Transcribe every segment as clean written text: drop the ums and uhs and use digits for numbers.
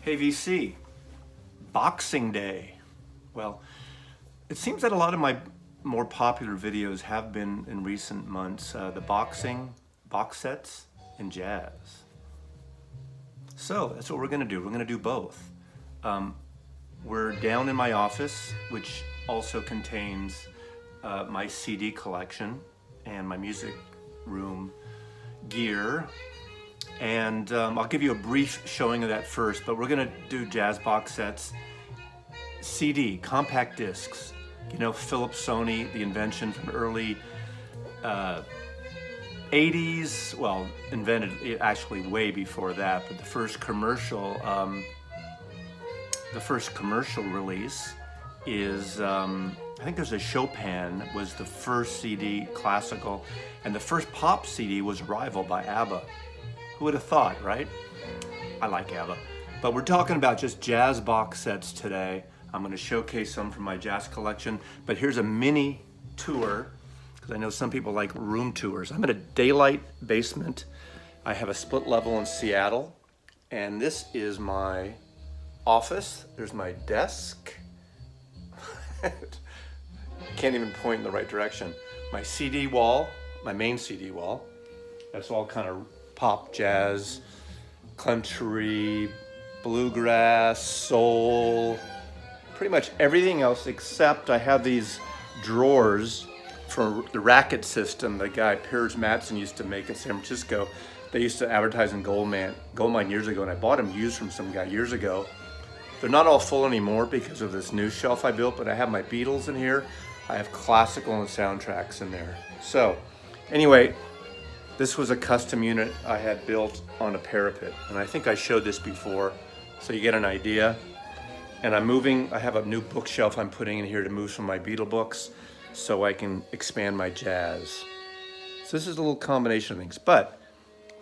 Hey VC, Boxing Day. Well, it seems that a lot of my more popular videos have been in recent months the boxing, box sets, and jazz. So that's what we're gonna do. We're gonna do both. We're down in my office, which also contains my CD collection and my music room gear. And I'll give you a brief showing of that first, but we're gonna do jazz box sets, CD, compact discs, you know, Philips Sony, the invention from early 80s, well, invented actually way before that, but the first commercial release is, I think there's a Chopin was the first CD, classical, and the first pop CD was Rival by ABBA. Who would have thought, right? I like ABBA. But we're talking about just jazz box sets today. I'm gonna showcase some from my jazz collection, but here's a mini tour, because I know some people like room tours. I'm in a daylight basement. I have a split level in Seattle, and this is my office. There's my desk. Can't even point in the right direction. My CD wall, my main CD wall. That's all kind of pop, jazz, country, bluegrass, soul, pretty much everything else except I have these drawers for the racket system the guy Piers Matson used to make in San Francisco. They used to advertise in Gold Mine years ago, and I bought them used from some guy years ago. They're not all full anymore because of this new shelf I built, but I have my Beatles in here. I have classical and soundtracks in there. So anyway, this was a custom unit I had built on a parapet, and I think I showed this before, so you get an idea. And I have a new bookshelf I'm putting in here to move some of my Beatle books so I can expand my jazz. So this is a little combination of things, but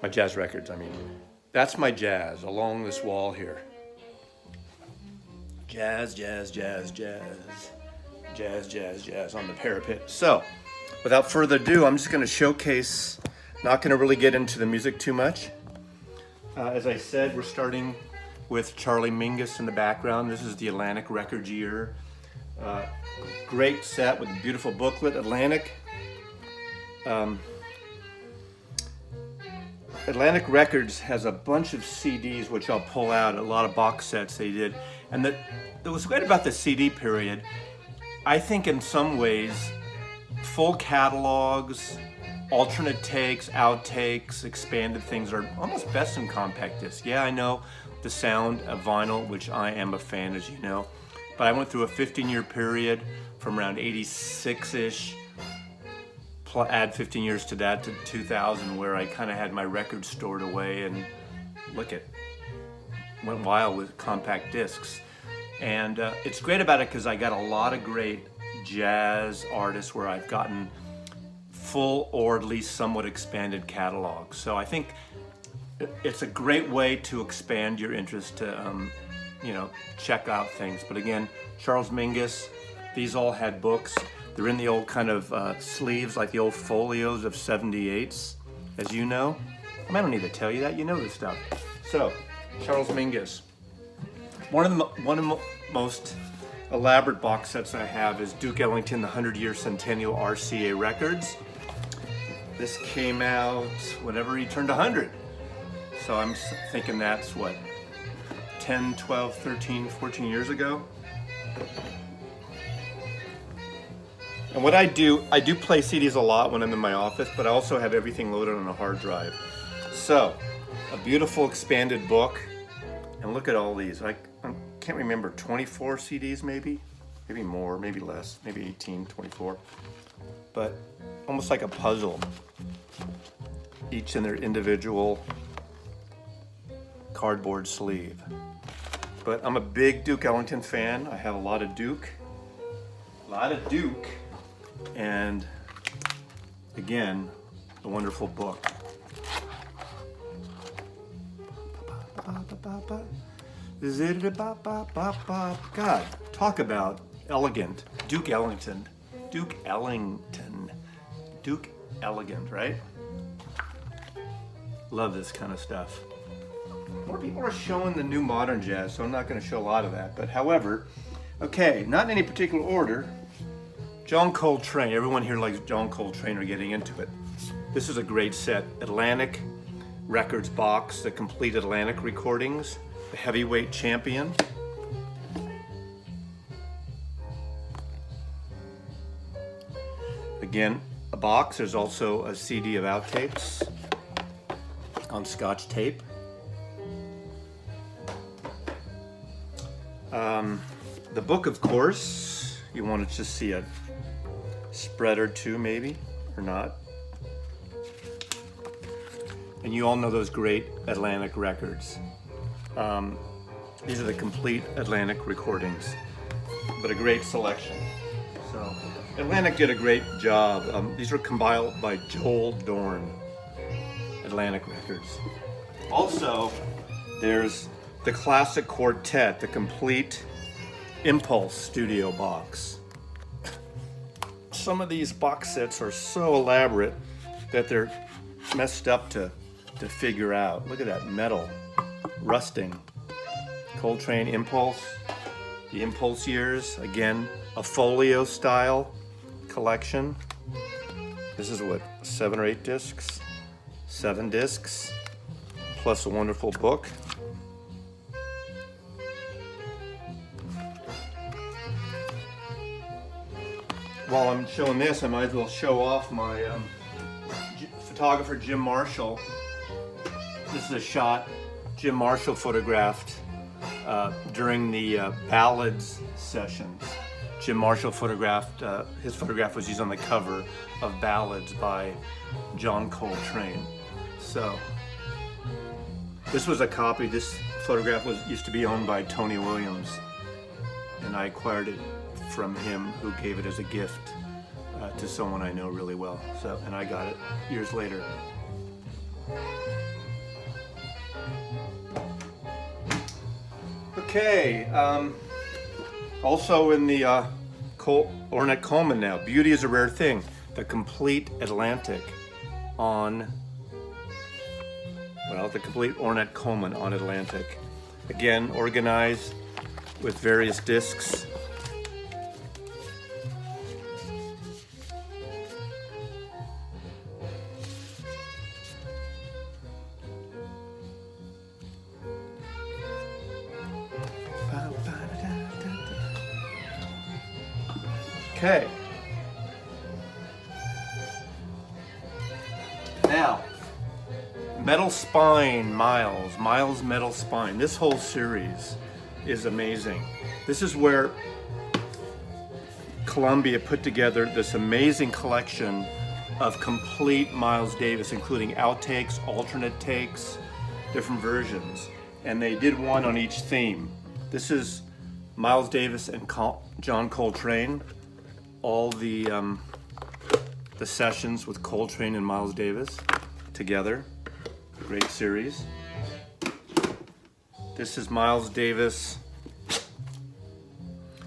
my jazz records, I mean. That's my jazz along this wall here. Jazz, jazz, jazz, jazz. Jazz, jazz, jazz on the parapet. So, without further ado, I'm just gonna showcase, not gonna really get into the music too much. As I said, we're starting with Charlie Mingus in the background. This is the Atlantic Records year. Great set with a beautiful booklet. Atlantic Records has a bunch of CDs, which I'll pull out, a lot of box sets they did. And that was great about the CD period. I think in some ways, full catalogs, alternate takes, outtakes, expanded things are almost best in compact disc. Yeah, I know the sound of vinyl, which I am a fan, as you know, but I went through a 15-year period from around 86-ish, add 15 years to that, to 2000, where I kind of had my records stored away and went wild with compact discs. And it's great about it because I got a lot of great jazz artists where I've gotten full or at least somewhat expanded catalogs. So I think it's a great way to expand your interest to, check out things. But again, Charles Mingus, these all had books. They're in the old kind of sleeves, like the old folios of 78s, as you know. I don't need to tell you that, you know this stuff. So, Charles Mingus. One of the most elaborate box sets I have is Duke Ellington, the 100-year Centennial RCA Records. This came out whenever he turned 100. So I'm thinking that's what, 10, 12, 13, 14 years ago? And what I do play CDs a lot when I'm in my office, but I also have everything loaded on a hard drive. So, a beautiful expanded book, and look at all these. I can't remember, 24 CDs maybe? Maybe more, maybe less, maybe 18, 24. But almost like a puzzle, each in their individual cardboard sleeve. But I'm a big Duke Ellington fan. I have a lot of Duke. And again, a wonderful book. God, talk about elegant. Duke Ellington. Duke Elegant, right? Love this kind of stuff. more people are showing the new modern jazz, so I'm not going to show a lot of that. But however, okay, not in any particular order. John Coltrane. Everyone here likes John Coltrane or getting into it. This is a great set. Atlantic Records box, the complete Atlantic recordings, the heavyweight champion. Again, a box. There's also a CD of outtakes on Scotch tape. The book, of course, you want to just see a spread or two maybe, or not. And you all know those great Atlantic records. These are the complete Atlantic recordings, but a great selection. So Atlantic did a great job. These were compiled by Joel Dorn, Atlantic Records. Also, there's the Classic Quartet, the complete Impulse studio box. Some of these box sets are so elaborate that they're messed up to figure out. Look at that metal rusting. Coltrane Impulse, the Impulse years, again, a folio style collection. This is what, 7 or 8 discs? 7 discs, plus a wonderful book. While I'm showing this, I might as well show off my photographer Jim Marshall. This is a shot Jim Marshall photographed during the Ballads sessions. Jim Marshall photographed, his photograph was used on the cover of Ballads by John Coltrane. So, this was a copy. This photograph used to be owned by Tony Williams, and I acquired it from him, who gave it as a gift to someone I know really well. So, and I got it years later. Okay, also in the Ornette Coleman now, Beauty is a Rare Thing, the complete Atlantic on, well, the complete Ornette Coleman on Atlantic. Again, organized with various discs. Okay. Now, Metal Spine, Miles Metal Spine. This whole series is amazing. This is where Columbia put together this amazing collection of complete Miles Davis, including outtakes, alternate takes, different versions. And they did one on each theme. This is Miles Davis and John Coltrane. All the sessions with Coltrane and Miles Davis together. Great series. This is Miles Davis,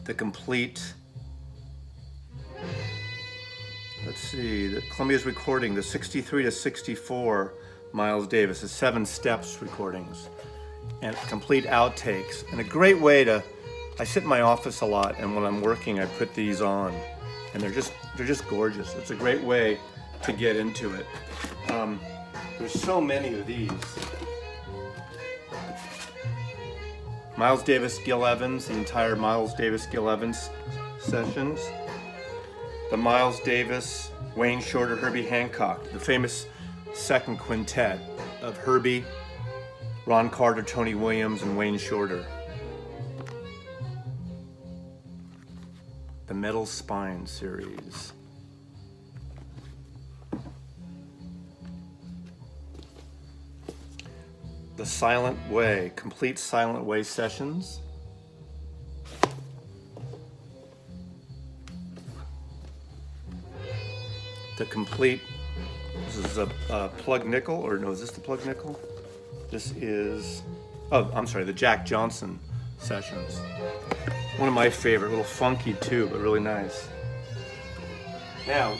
the complete, let's see, the Columbia's recording, the 63 to 64 Miles Davis, the 7 steps recordings, and complete outtakes. And a great way to, I sit in my office a lot, and when I'm working, I put these on. And they're just gorgeous. It's a great way to get into it. There's so many of these. Miles Davis, Gil Evans, the entire Miles Davis, Gil Evans sessions. The Miles Davis, Wayne Shorter, Herbie Hancock, the famous second quintet of Herbie, Ron Carter, Tony Williams, and Wayne Shorter. The Metal Spine series. The Silent Way, complete Silent Way sessions. The complete, this is a plug nickel, or no, is this the plug nickel? This is, oh, I'm sorry, the Jack Johnson sessions. One of my favorite, a little funky too, but really nice. Now,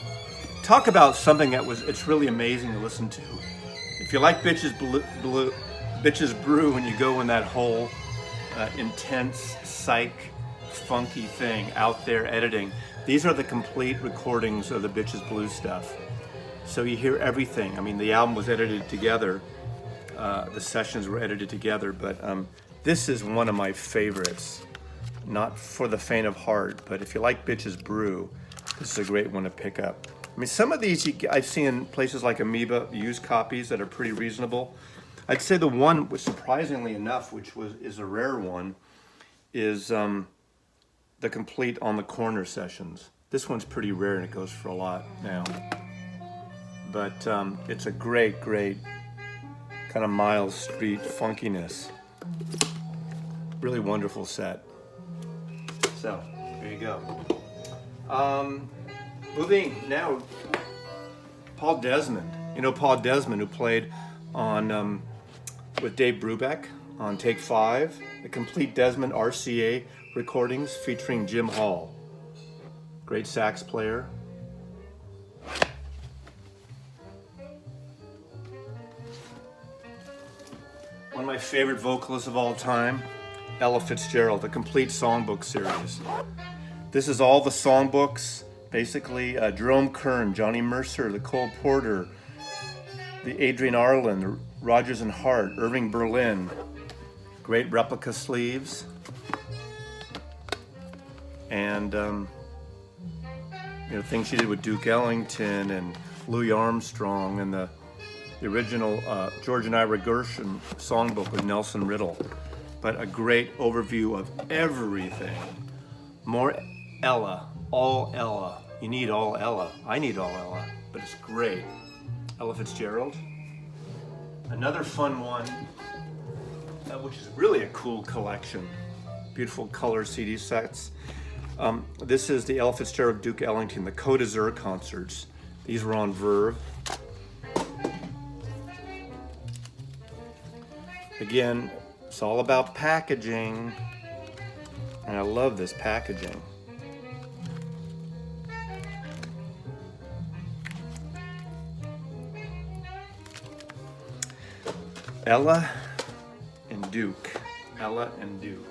talk about something that it's really amazing to listen to. If you like Bitches Bitches Brew, when you go in that whole intense psych funky thing out there editing. These are the complete recordings of the Bitches Brew stuff. So you hear everything. I mean, the album was edited together. The sessions were edited together, but this is one of my favorites. Not for the faint of heart, but if you like Bitches Brew, this is a great one to pick up. I mean, some of these I've seen in places like Amoeba, used copies that are pretty reasonable. I'd say the one, was surprisingly enough, which is a rare one, is the complete On the Corner sessions. This one's pretty rare and it goes for a lot now. But it's a great, great kind of Miles Street funkiness. Really wonderful set. So, there you go. Moving now, Paul Desmond. You know Paul Desmond, who played on with Dave Brubeck on Take 5, the complete Desmond RCA recordings featuring Jim Hall. Great sax player. One of my favorite vocalists of all time, Ella Fitzgerald, the complete songbook series. This is all the songbooks, basically Jerome Kern, Johnny Mercer, the Cole Porter, the Adrian Arlen, the Rodgers and Hart, Irving Berlin. Great replica sleeves. And things she did with Duke Ellington and Louis Armstrong, and the original George and Ira Gershwin songbook with Nelson Riddle. But a great overview of everything. More Ella, all Ella. You need all Ella. I need all Ella, but it's great. Ella Fitzgerald. Another fun one, which is really a cool collection. Beautiful color CD sets. This is the Ella Fitzgerald Duke Ellington, the Côte d'Azur concerts. These were on Verve. Again, it's all about packaging, and I love this packaging. Ella and Duke. Ella and Duke.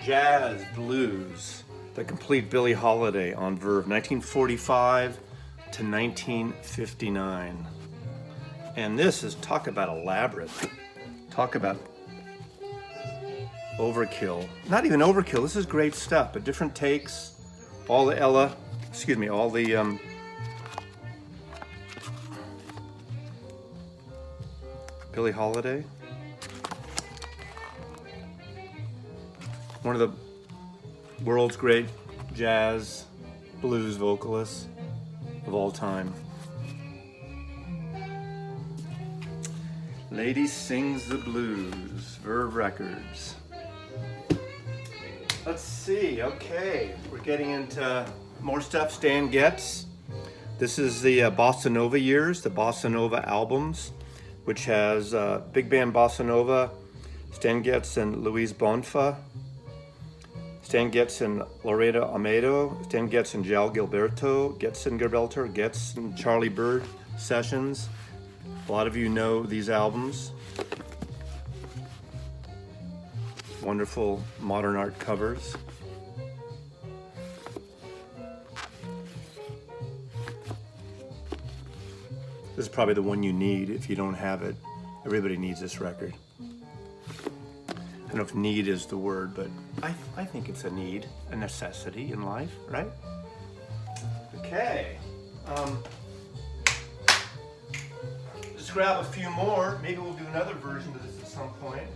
Jazz, blues, the complete Billie Holiday on Verve, 1945 to 1959. And this is, talk about elaborate, talk about overkill. Not even overkill, this is great stuff, but different takes. All the Billie Holiday. One of the world's great jazz, blues vocalists of all time. Lady Sings the Blues, Verve Records. Let's see, okay. We're getting into more stuff Stan Getz. This is the Bossa Nova years, the Bossa Nova albums, which has Big Band Bossa Nova, Stan Getz and Luis Bonfa, Stan Getz and Loretta Amado, Stan Getz and João Gilberto, Getz and Charlie Bird sessions. A lot of you know these albums. Wonderful modern art covers. This is probably the one you need if you don't have it. Everybody needs this record. I don't know if need is the word, but I think it's a need, a necessity in life, right? Okay. Let's grab a few more. Maybe we'll do another version of this at some point.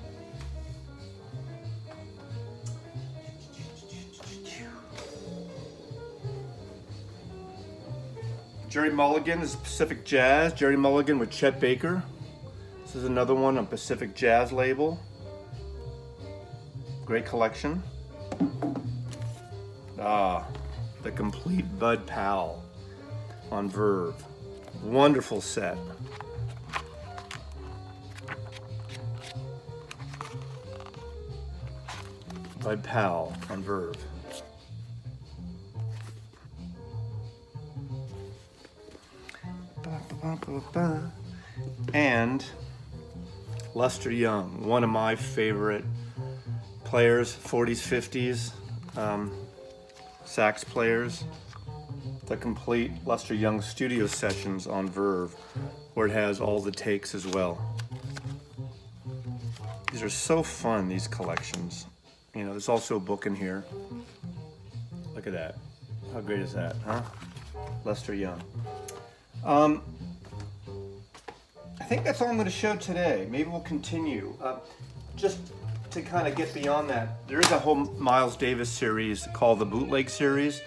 Jerry Mulligan is Pacific Jazz. Jerry Mulligan with Chet Baker. This is another one on Pacific Jazz label. Great collection. The complete Bud Powell on Verve. Wonderful set. Bud Powell on Verve. And Lester Young, one of my favorite players, 40s, 50s, sax players. The complete Lester Young studio sessions on Verve, where it has all the takes as well. These are so fun, these collections. You know, there's also a book in here. Look at that. How great is that, huh? Lester Young. I think that's all I'm going to show today. Maybe we'll continue. Just to kind of get beyond that, there is a whole Miles Davis series called the Bootleg series,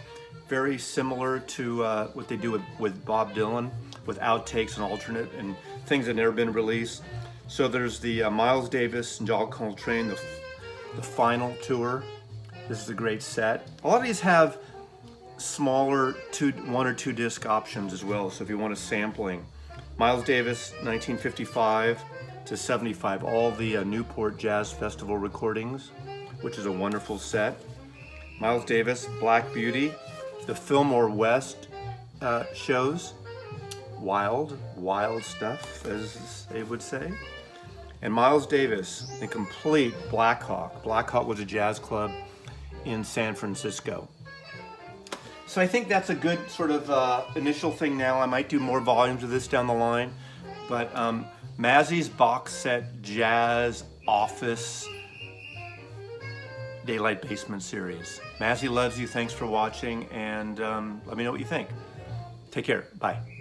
very similar to what they do with Bob Dylan, with outtakes and alternate and things that never been released. So there's the Miles Davis and John Coltrane, the final tour. This is a great set. A lot of these have smaller 1 or 2 disc options as well. So if you want a sampling, Miles Davis, 1955 to 75, all the Newport Jazz Festival recordings, which is a wonderful set. Miles Davis, Black Beauty, the Fillmore West shows, wild stuff, as they would say. And Miles Davis, the complete Black Hawk. Black Hawk was a jazz club in San Francisco. So I think that's a good sort of initial thing now. I might do more volumes of this down the line. But Mazzy's box set Jazz Office Daylight Basement series. Mazzy loves you. Thanks for watching. And let me know what you think. Take care. Bye.